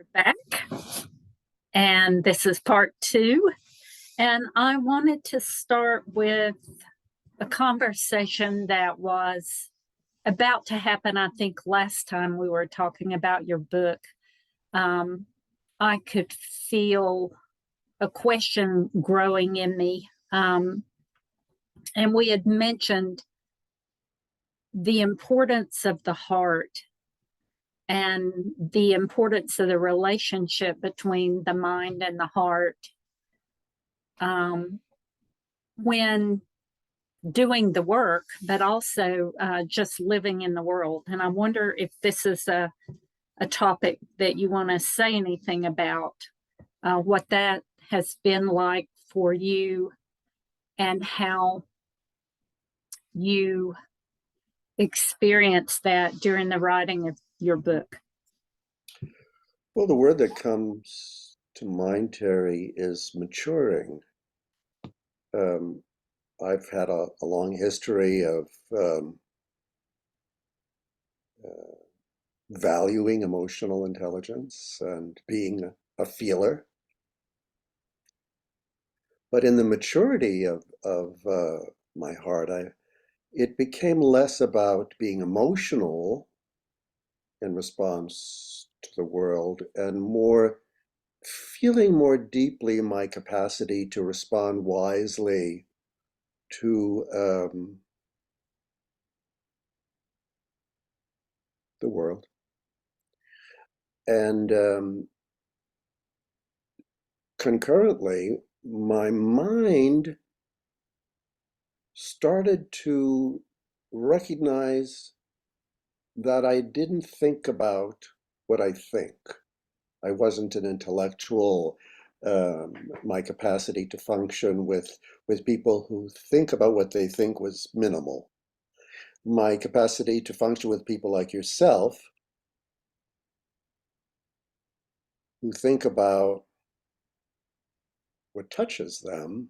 We're back, and this is part two. And I wanted to start with a conversation that was about to happen. I think last time we were talking about your book, I could feel a question growing in me. And we had mentioned the importance of the heart and the importance of the relationship between the mind and the heart when doing the work, but also just living in the world. And I wonder if this is a topic that you want to say anything about, what that has been like for you and how you experienced that during the writing of your book. Well, the word that comes to mind, Terry, is maturing. I've had a long history of valuing emotional intelligence and being a feeler. But in the maturity of my heart, it became less about being emotional in response to the world and more feeling more deeply my capacity to respond wisely to the world. And concurrently, my mind started to recognize that I didn't think about what I think. I wasn't an intellectual. My capacity to function with people who think about what they think was minimal. My capacity to function with people like yourself, who think about what touches them,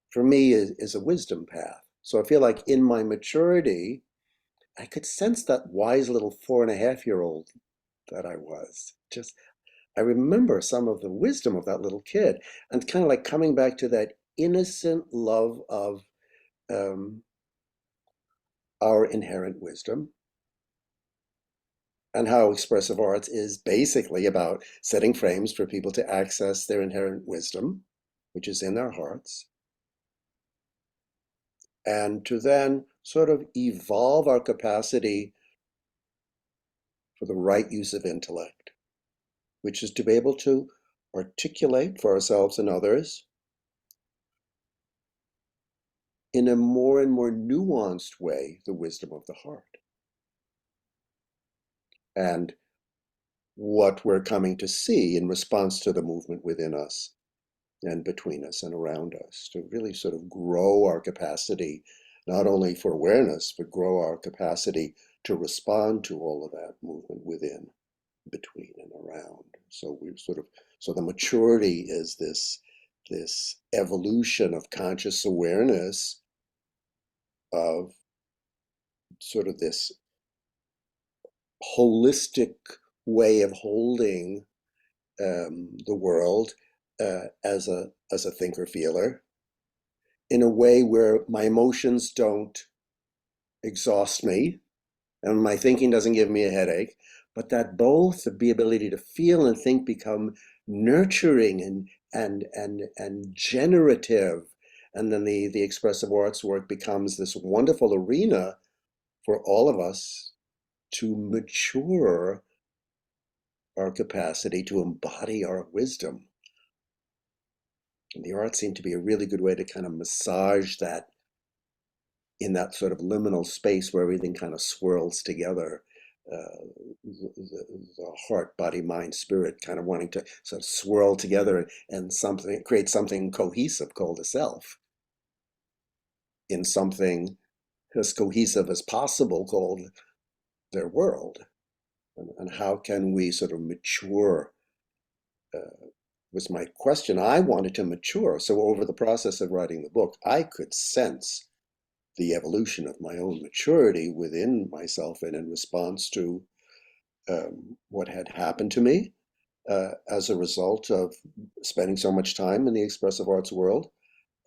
for me is a wisdom path. So I feel like in my maturity, I could sense that wise little 4.5-year-old that I was. I remember some of the wisdom of that little kid and kind of like coming back to that innocent love of our inherent wisdom, and how expressive arts is basically about setting frames for people to access their inherent wisdom, which is in their hearts, and to then sort of evolve our capacity for the right use of intellect, which is to be able to articulate for ourselves and others in a more and more nuanced way the wisdom of the heart. And what we're coming to see in response to the movement within us and between us and around us, to really sort of grow our capacity, not only for awareness, but grow our capacity to respond to all of that movement within, between, and around. So the maturity is this evolution of conscious awareness of sort of this holistic way of holding the world as a thinker feeler, in a way where my emotions don't exhaust me and my thinking doesn't give me a headache, but that both the ability to feel and think become nurturing and generative. And then the expressive arts work becomes this wonderful arena for all of us to mature our capacity to embody our wisdom. And the arts seem to be a really good way to kind of massage that in that sort of liminal space where everything kind of swirls together. The heart, body, mind, spirit kind of wanting to sort of swirl together and create something cohesive called a self, in something as cohesive as possible called their world. And how can we sort of mature was my question. I wanted to mature. So over the process of writing the book, I could sense the evolution of my own maturity within myself and in response to what had happened to me, as a result of spending so much time in the expressive arts world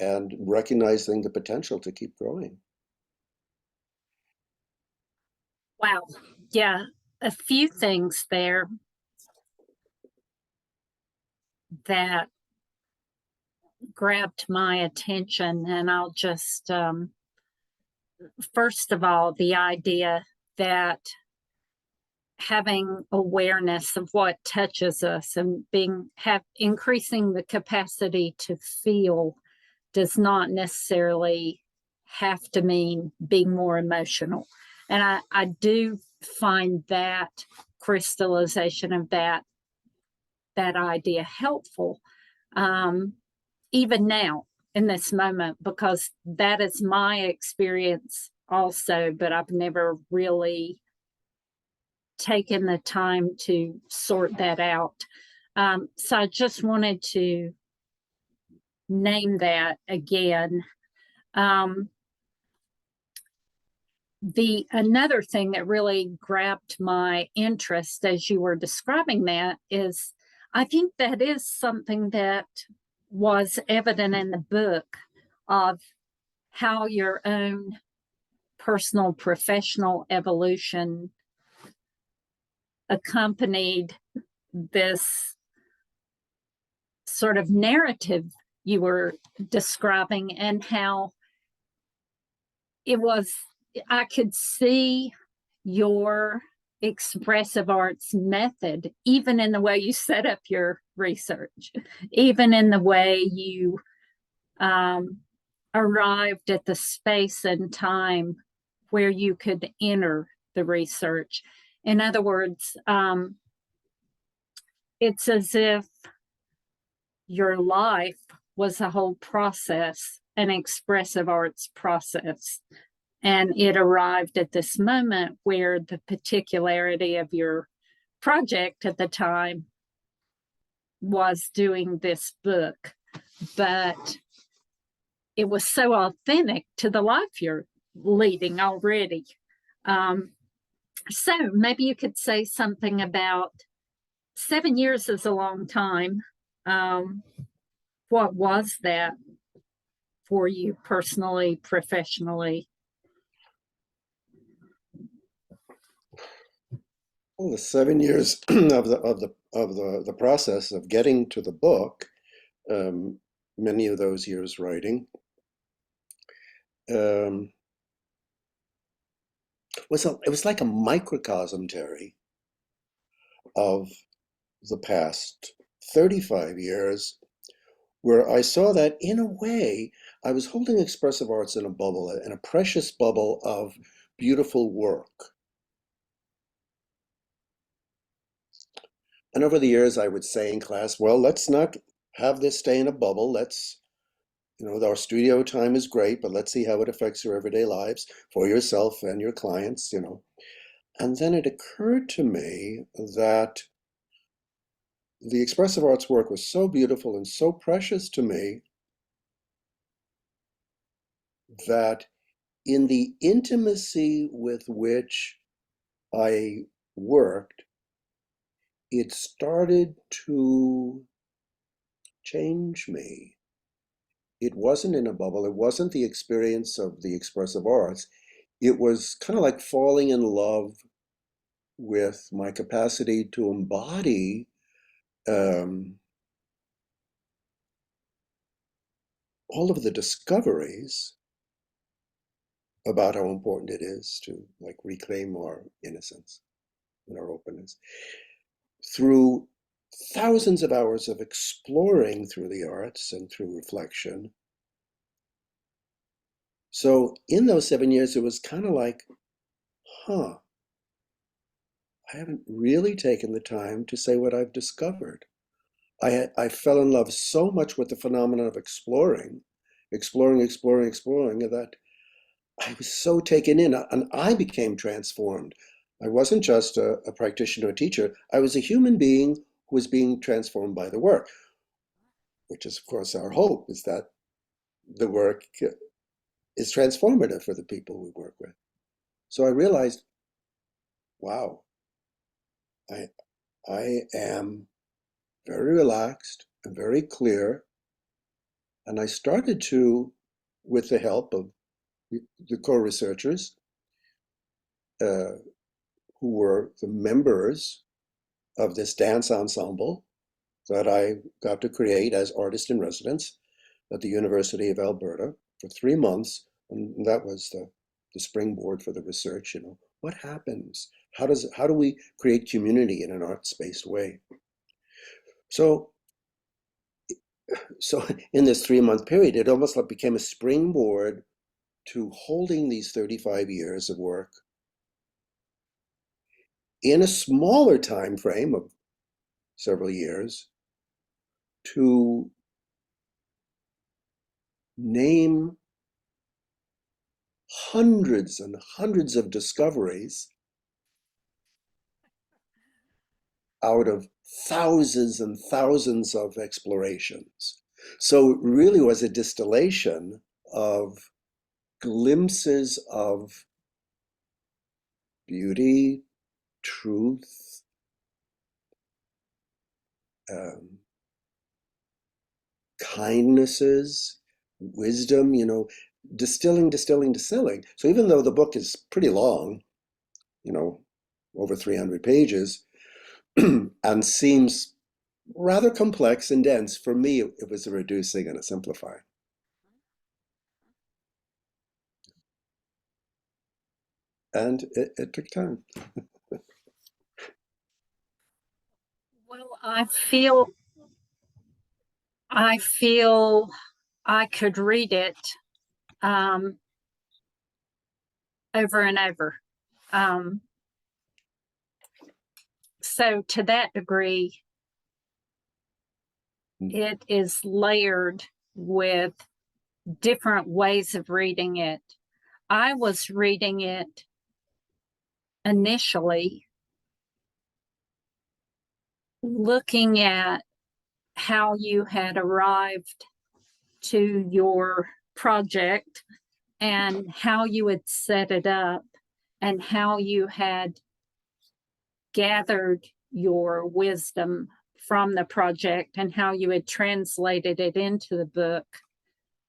and recognizing the potential to keep growing. Wow. Yeah, a few things there that grabbed my attention, and I'll just first of all, the idea that having awareness of what touches us and increasing the capacity to feel does not necessarily have to mean being more emotional. And I do find that crystallization of that idea helpful, even now in this moment, because that is my experience also, but I've never really taken the time to sort that out. So I just wanted to name that again. Another thing that really grabbed my interest as you were describing that is, I think that is something that was evident in the book of how your own personal professional evolution accompanied this sort of narrative you were describing, and how I could see your expressive arts method, even in the way you set up your research, even in the way you arrived at the space and time where you could enter the research. In other words, it's as if your life was a whole process, an expressive arts process. And it arrived at this moment where the particularity of your project at the time was doing this book. But it was so authentic to the life you're leading already. So maybe you could say something about 7 years is a long time. What was that for you personally, professionally? Well, the 7 years of the process of getting to the book, many of those years writing, it was like a microcosm, Terri, of the past 35 years, where I saw that in a way I was holding expressive arts in a bubble, in a precious bubble of beautiful work. And over the years, I would say in class, well, let's not have this stay in a bubble. Our studio time is great, but let's see how it affects your everyday lives for yourself and your clients. And then it occurred to me that the expressive arts work was so beautiful and so precious to me that in the intimacy with which I worked, it started to change me. It wasn't in a bubble. It wasn't the experience of the expressive arts. It was kind of like falling in love with my capacity to embody all of the discoveries about how important it is to reclaim our innocence and our openness through thousands of hours of exploring through the arts and through reflection. So in those 7 years, it was kind of like, I haven't really taken the time to say what I've discovered. I fell in love so much with the phenomenon of exploring, that I was so taken in, and I became transformed. I wasn't just a practitioner, a teacher. I was a human being who was being transformed by the work, which is, of course, our hope, is that the work is transformative for the people we work with. So I realized, wow, I am very relaxed and very clear. And I started to, with the help of the co-researchers, who were the members of this dance ensemble that I got to create as artist in residence at the University of Alberta for 3 months. And that was the springboard for the research, what happens? How do we create community in an arts-based way? So in this 3-month period, it almost like became a springboard to holding these 35 years of work in a smaller time frame of several years, to name hundreds and hundreds of discoveries out of thousands and thousands of explorations. So it really was a distillation of glimpses of beauty, truth, kindnesses, wisdom, distilling. So even though the book is pretty long, over 300 pages, and seems rather complex and dense, for me, it was a reducing and a simplifying. And it took time. Well, I feel I could read it over and over. So to that degree, it is layered with different ways of reading it. I was reading it initially looking at how you had arrived to your project and how you had set it up and how you had gathered your wisdom from the project and how you had translated it into the book.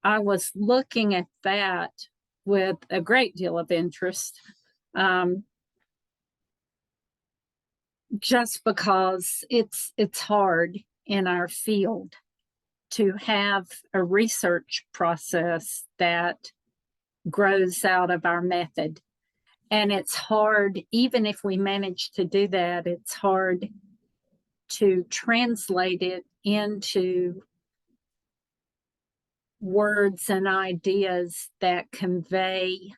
I was looking at that with a great deal of interest, just because it's hard in our field to have a research process that grows out of our method. And it's hard, even if we manage to do that, it's hard to translate it into words and ideas that convey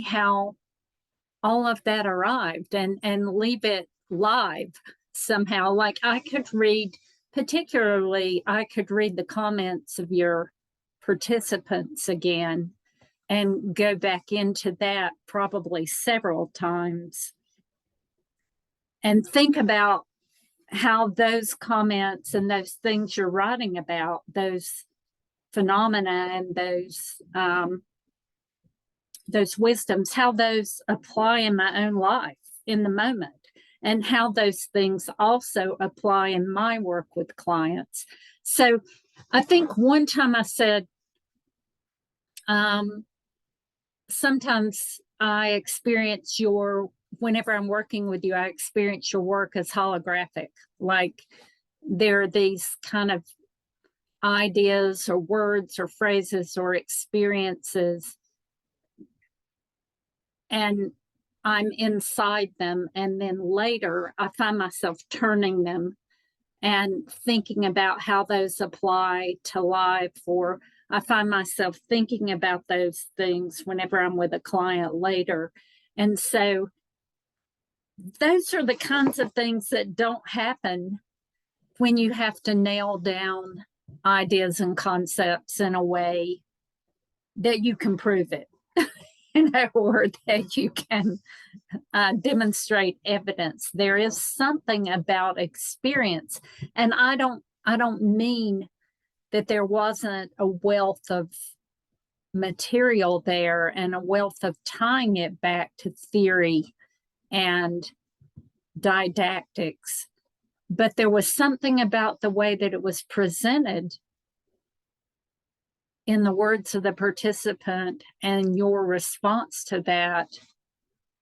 how all of that arrived and leave it live somehow. Like I could read the comments of your participants again and go back into that probably several times and think about how those comments and those things you're writing about, those phenomena and those wisdoms, how those apply in my own life in the moment, and how those things also apply in my work with clients. So I think one time I said, sometimes I experience whenever I'm working with you, I experience your work as holographic. Like there are these kind of ideas or words or phrases or experiences, and I'm inside them. And then later I find myself turning them and thinking about how those apply to life, or I find myself thinking about those things whenever I'm with a client later. And so those are the kinds of things that don't happen when you have to nail down ideas and concepts in a way that you can prove it, or that you can demonstrate evidence. There is something about experience, and I don't mean that there wasn't a wealth of material there and a wealth of tying it back to theory and didactics, but there was something about the way that it was presented in the words of the participant and your response to that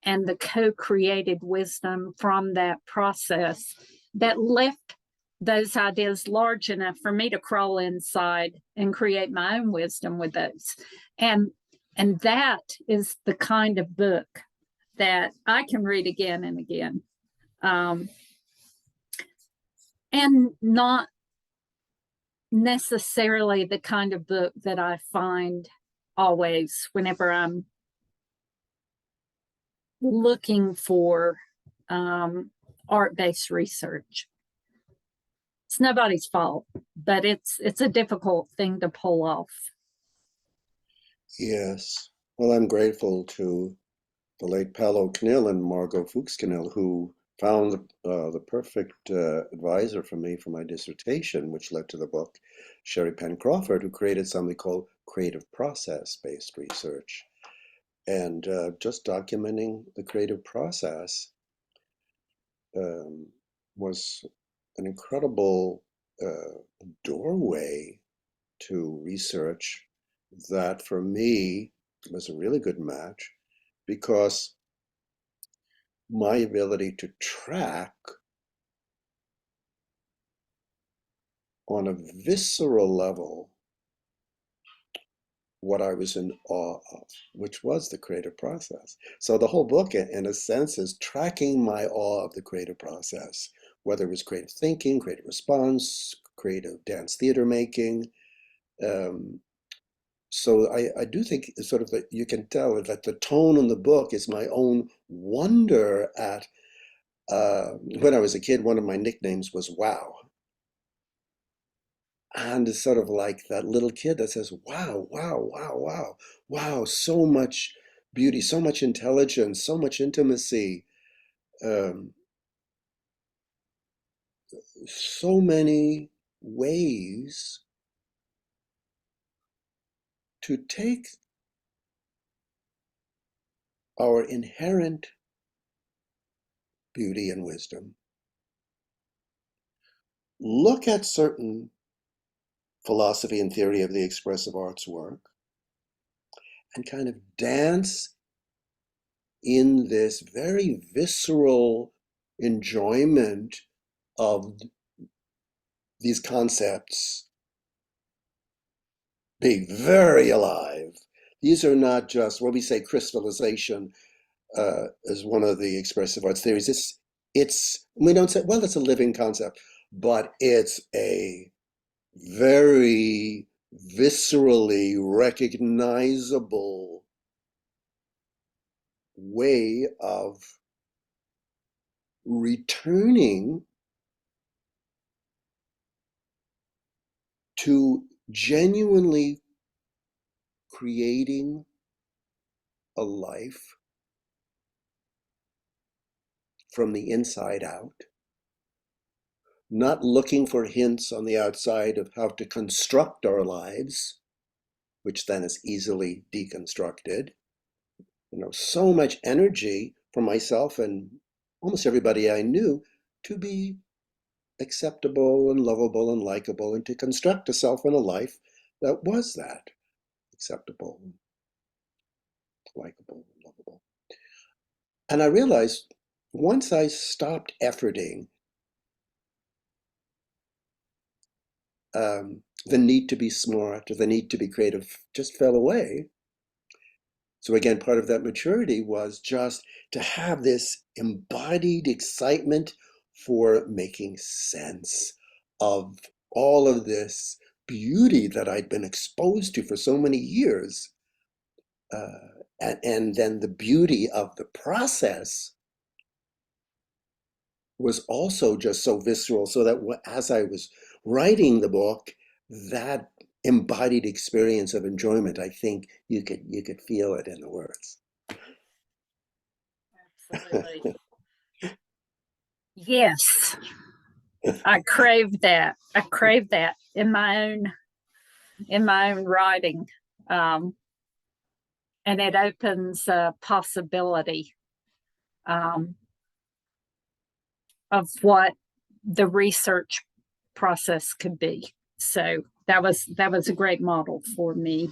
and the co-created wisdom from that process that left those ideas large enough for me to crawl inside and create my own wisdom with those. And that is the kind of book that I can read again and again. And not necessarily the kind of book that I find always whenever I'm looking for art-based research. It's nobody's fault, but it's a difficult thing to pull off. Yes. Well, I'm grateful to the late Paolo Knill and Margot Fuchs-Knill, who found the perfect advisor for me for my dissertation, which led to the book, Sherry Penn Crawford, who created something called creative process-based research. And just documenting the creative process was an incredible doorway to research that for me was a really good match, because my ability to track on a visceral level what I was in awe of, which was the creative process. So the whole book, in a sense, is tracking my awe of the creative process, whether it was creative thinking, creative response, creative dance theater making. So I do think sort of that you can tell that the tone in the book is my own wonder at, when I was a kid, one of my nicknames was Wow. And it's sort of like that little kid that says, wow, wow, wow, wow, wow, so much beauty, so much intelligence, so much intimacy, so many ways to take our inherent beauty and wisdom, look at certain philosophy and theory of the expressive arts work, and kind of dance in this very visceral enjoyment of these concepts being very alive. These are not just what we say crystallization as one of the expressive arts theories. It's we don't say, well, it's a living concept, but it's a very viscerally recognizable way of returning to genuinely creating a life from the inside out, not looking for hints on the outside of how to construct our lives, which then is easily deconstructed. So much energy for myself and almost everybody I knew to be acceptable and lovable and likable, and to construct a self and a life that was that acceptable, likable, and lovable. And I realized once I stopped efforting, the need to be smart or the need to be creative just fell away. So again, part of that maturity was just to have this embodied excitement for making sense of all of this beauty that I'd been exposed to for so many years. And then the beauty of the process was also just so visceral, so that as I was writing the book, that embodied experience of enjoyment, I think you could feel it in the words. Absolutely. Yes. I crave that. I crave that in my own writing. And it opens a possibility. of what the research process could be. So that was a great model for me.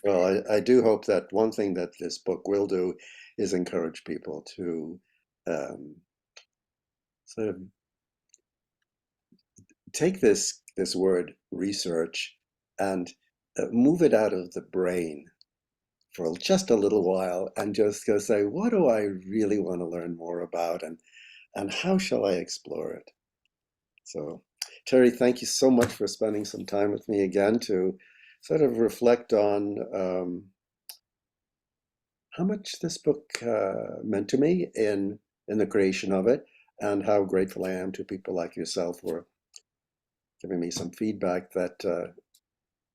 Well, I do hope that one thing that this book will do is encourage people to sort of take this word research and move it out of the brain for just a little while and just go say, what do I really want to learn more about, and how shall I explore it? So, Terri, thank you so much for spending some time with me again to sort of reflect on how much this book meant to me in the creation of it, and how grateful I am to people like yourself for giving me some feedback that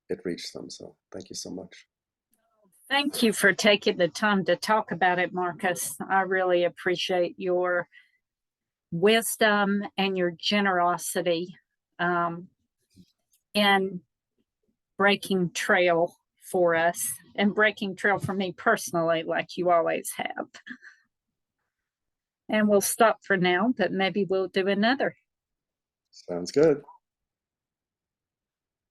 it reached them. So thank you so much. Thank you for taking the time to talk about it, Markus. I really appreciate your wisdom and your generosity in breaking trail for us and breaking trail for me personally, like you always have. And we'll stop for now, but maybe we'll do another. Sounds good.